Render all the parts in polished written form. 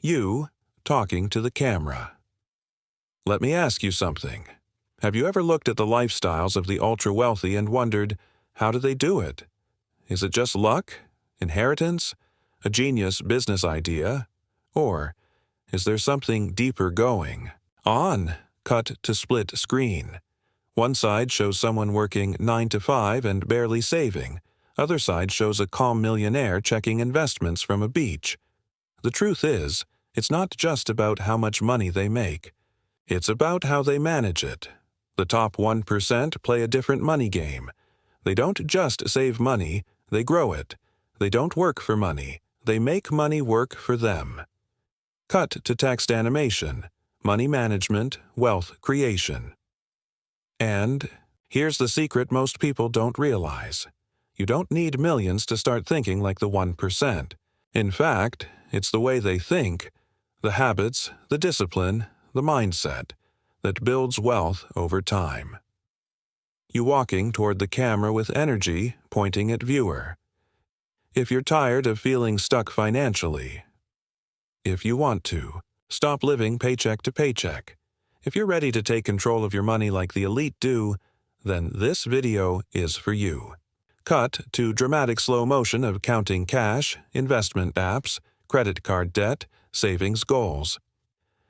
You talking to the camera. Let me ask you something. Have you ever looked at the lifestyles of the ultra-wealthy and wondered, how do they do it? Is it just luck, inheritance, a genius business idea, or is there something deeper going on? Cut to split screen. One side shows someone working 9 to 5 and barely saving. Other side shows a calm millionaire checking investments from a beach. The truth is, it's not just about how much money they make. It's about how they manage it. The top 1% play a different money game. They don't just save money, they grow it. They don't work for money, they make money work for them. Cut to text animation, money management, wealth creation. And here's the secret most people don't realize. You don't need millions to start thinking like the 1%. In fact, it's the way they think, the habits, the discipline, the mindset, that builds wealth over time. You walking toward the camera with energy, pointing at viewer. If you're tired of feeling stuck financially. If you want to, stop living paycheck to paycheck. If you're ready to take control of your money like the elite do, then this video is for you. Cut to dramatic slow motion of counting cash, investment apps, credit card debt, savings goals.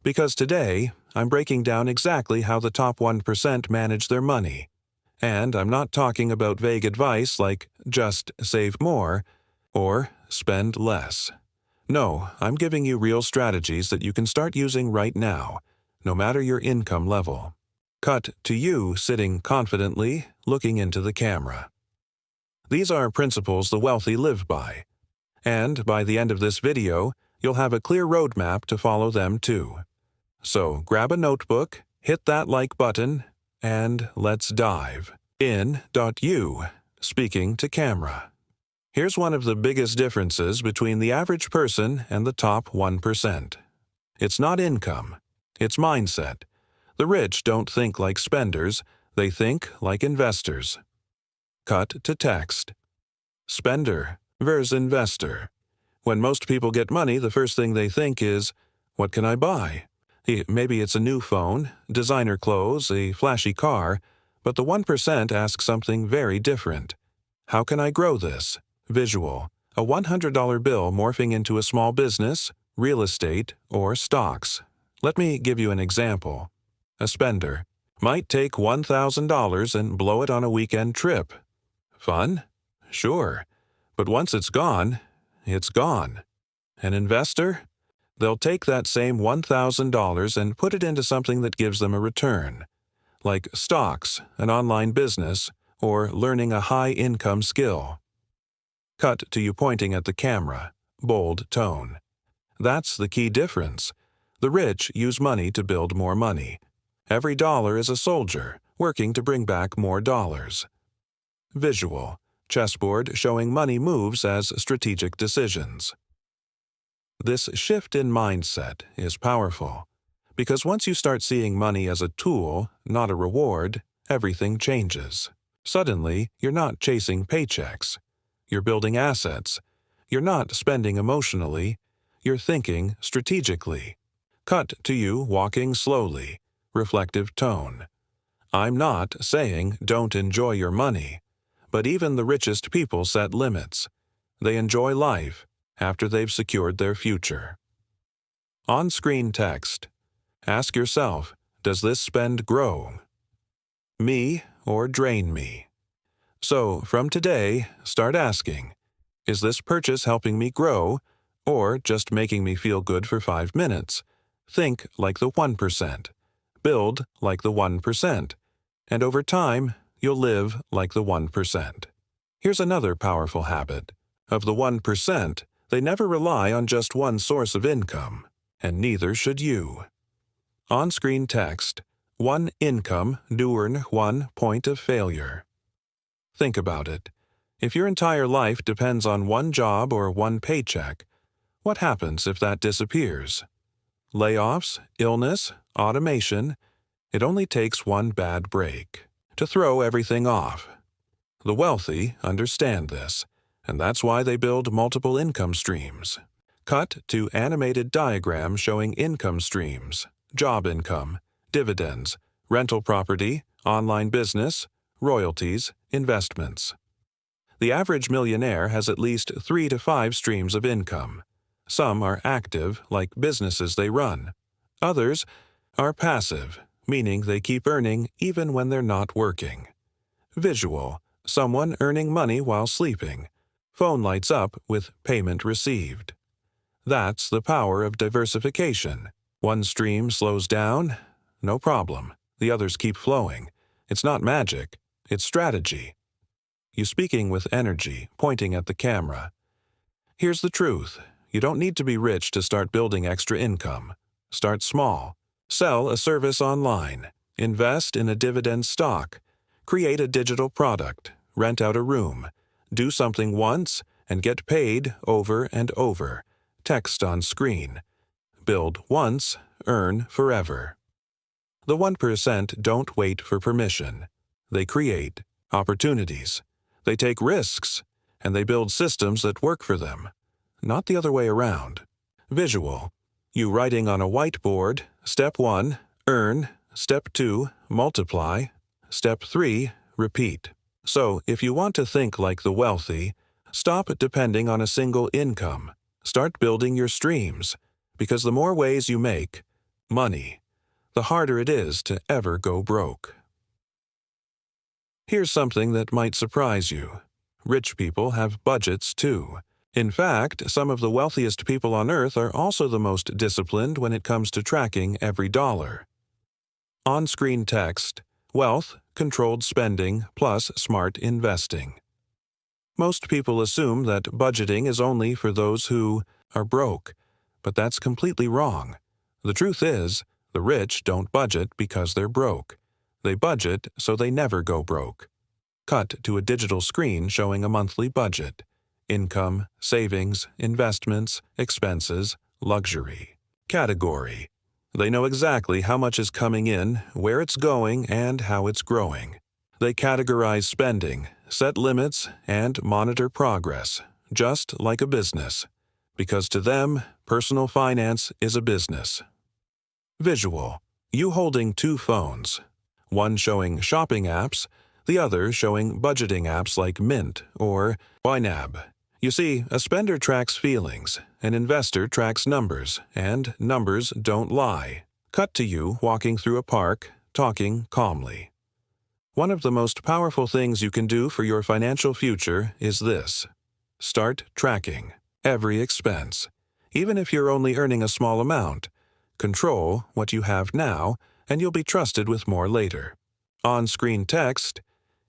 Because today, I'm breaking down exactly how the top 1% manage their money. And I'm not talking about vague advice like just save more or spend less. No, I'm giving you real strategies that you can start using right now, no matter your income level. Cut to you sitting confidently, looking into the camera. These are principles the wealthy live by. And by the end of this video, you'll have a clear roadmap to follow them too. So grab a notebook, hit that like button, and let's dive in. You speaking to camera. Here's one of the biggest differences between the average person and the top 1%. It's not income, it's mindset. The rich don't think like spenders, they think like investors. Cut to text. Spender versus investor. When most people get money, the first thing they think is, what can I buy? Maybe it's a new phone, designer clothes, a flashy car, but the 1% asks something very different. How can I grow this? Visual. A $100 bill morphing into a small business, real estate, or stocks. Let me give you an example. A spender might take $1,000 and blow it on a weekend trip. Fun? Sure. But once it's gone, it's gone. An investor? They'll take that same $1,000 and put it into something that gives them a return, like stocks, an online business, or learning a high-income skill. Cut to you pointing at the camera, bold tone. That's the key difference. The rich use money to build more money. Every dollar is a soldier, working to bring back more dollars. Visual, chessboard showing money moves as strategic decisions. This shift in mindset is powerful, because once you start seeing money as a tool, not a reward, everything changes. Suddenly, you're not chasing paychecks. You're building assets. You're not spending emotionally. You're thinking strategically. Cut to you walking slowly, reflective tone. I'm not saying don't enjoy your money, but even the richest people set limits. They enjoy life after they've secured their future. On-screen text. Ask yourself, does this spend grow me or drain me? So, from today, start asking, is this purchase helping me grow or just making me feel good for 5 minutes? Think like the 1%. Build like the 1%. And over time, you'll live like the 1%. Here's another powerful habit. Of the 1%, they never rely on just one source of income, and neither should you. On-screen text. One income, earn 1 point of failure. Think about it. If your entire life depends on one job or one paycheck, what happens if that disappears? Layoffs, illness, automation. It only takes one bad break to throw everything off. The wealthy understand this, and that's why they build multiple income streams. Cut to animated diagram showing income streams, job income, dividends, rental property, online business, royalties, investments. The average millionaire has at least 3 to 5 streams of income. Some are active, like businesses they run. Others are passive, meaning they keep earning even when they're not working. Visual, someone earning money while sleeping. Phone lights up with payment received. That's the power of diversification. One stream slows down, no problem. The others keep flowing. It's not magic, it's strategy. You speaking with energy, pointing at the camera. Here's the truth. You don't need to be rich to start building extra income. Start small. Sell a service online. Invest in a dividend stock. Create a digital product. Rent out a room. Do something once and get paid over and over. Text on screen. Build once, earn forever. The 1% don't wait for permission. They create opportunities. They take risks, and they build systems that work for them. Not the other way around. Visual. You writing on a whiteboard. Step 1, earn. Step 2, multiply. Step 3, repeat. So, if you want to think like the wealthy, stop depending on a single income. Start building your streams, because the more ways you make money, the harder it is to ever go broke. Here's something that might surprise you. Rich people have budgets too. In fact, some of the wealthiest people on earth are also the most disciplined when it comes to tracking every dollar. On-screen text, wealth, controlled spending, plus smart investing. Most people assume that budgeting is only for those who are broke, but that's completely wrong. The truth is, the rich don't budget because they're broke. They budget so they never go broke. Cut to a digital screen showing a monthly budget. Income, savings, investments, expenses, luxury. Category. They know exactly how much is coming in, where it's going, and how it's growing. They categorize spending, set limits, and monitor progress, just like a business. Because to them, personal finance is a business. Visual. You holding 2 phones. One showing shopping apps, the other showing budgeting apps like Mint or YNAB. You see, a spender tracks feelings, an investor tracks numbers, and numbers don't lie. Cut to you walking through a park, talking calmly. One of the most powerful things you can do for your financial future is this. Start tracking every expense. Even if you're only earning a small amount, control what you have now, and you'll be trusted with more later. On-screen text.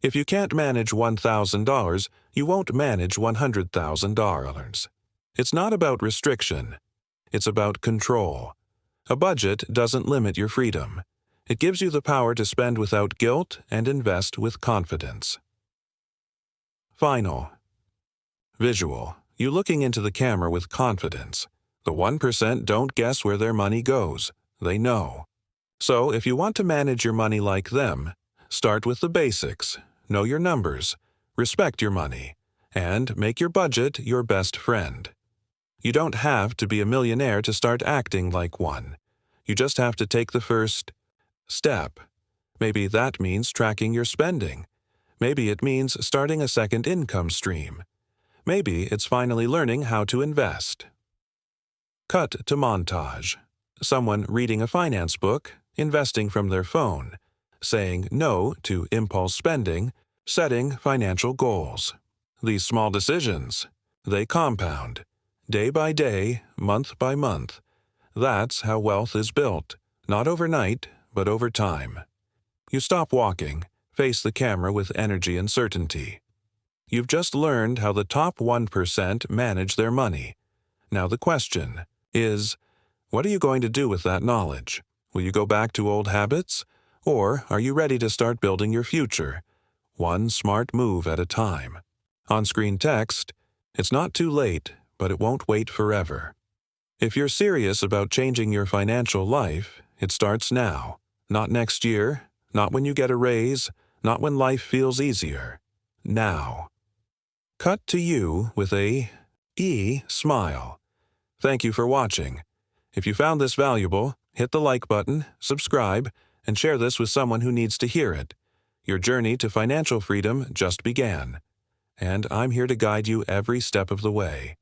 If you can't manage $1,000, you won't manage $100,000. It's not about restriction. It's about control. A budget doesn't limit your freedom. It gives you the power to spend without guilt and invest with confidence. Final. Visual. You looking into the camera with confidence. The 1% don't guess where their money goes. They know. So if you want to manage your money like them, start with the basics. Know your numbers, respect your money, and make your budget your best friend. You don't have to be a millionaire to start acting like one. You just have to take the first step. Maybe that means tracking your spending. Maybe it means starting a second income stream. Maybe it's finally learning how to invest. Cut to montage. Someone reading a finance book, investing from their phone, saying no to impulse spending, setting financial goals. These small decisions, they compound. Day by day, month by month. That's how wealth is built. Not overnight, but over time. You stop walking, face the camera with energy and certainty. You've just learned how the top 1% manage their money. Now the question is, what are you going to do with that knowledge? Will you go back to old habits? Or are you ready to start building your future? One smart move at a time. On-screen text, it's not too late, but it won't wait forever. If you're serious about changing your financial life, it starts now. Not next year, not when you get a raise, not when life feels easier. Now. Cut to you with a smile. Thank you for watching. If you found this valuable, hit the like button, subscribe, and share this with someone who needs to hear it. Your journey to financial freedom just began, and I'm here to guide you every step of the way.